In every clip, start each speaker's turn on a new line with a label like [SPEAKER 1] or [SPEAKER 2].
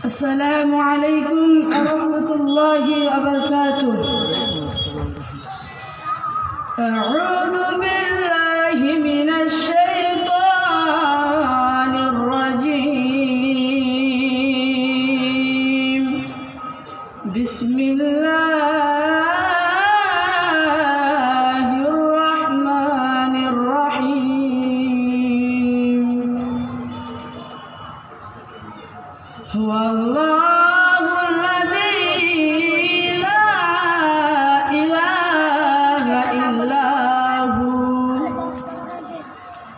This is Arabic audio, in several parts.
[SPEAKER 1] السلام عليكم ورحمة الله وبركاته. أعوذ بالله من الشيطان الرجيم. بسم الله الرحمن الرحيم. هو الله الذي لا إله إلا هو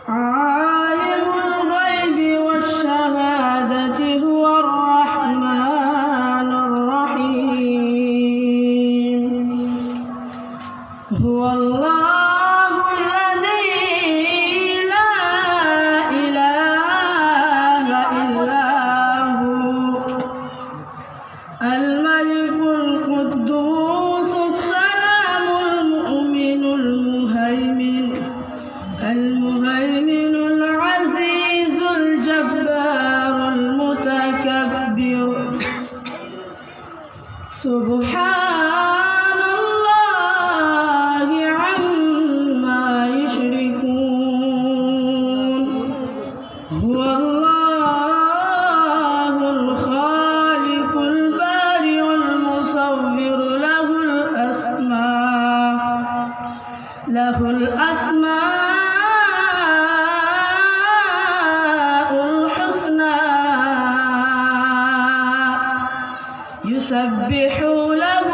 [SPEAKER 1] عالم الغيب والشهادة هو الرحمن الرحيم. هو الله الذي لا إله إلا الملك القدوس السلام المؤمن المهيمن العزيز الجبار المتكبر. سبحان الله عما يشركون. هو الله الخالق البارئ المصور له الأسماء الحسنى يسبح له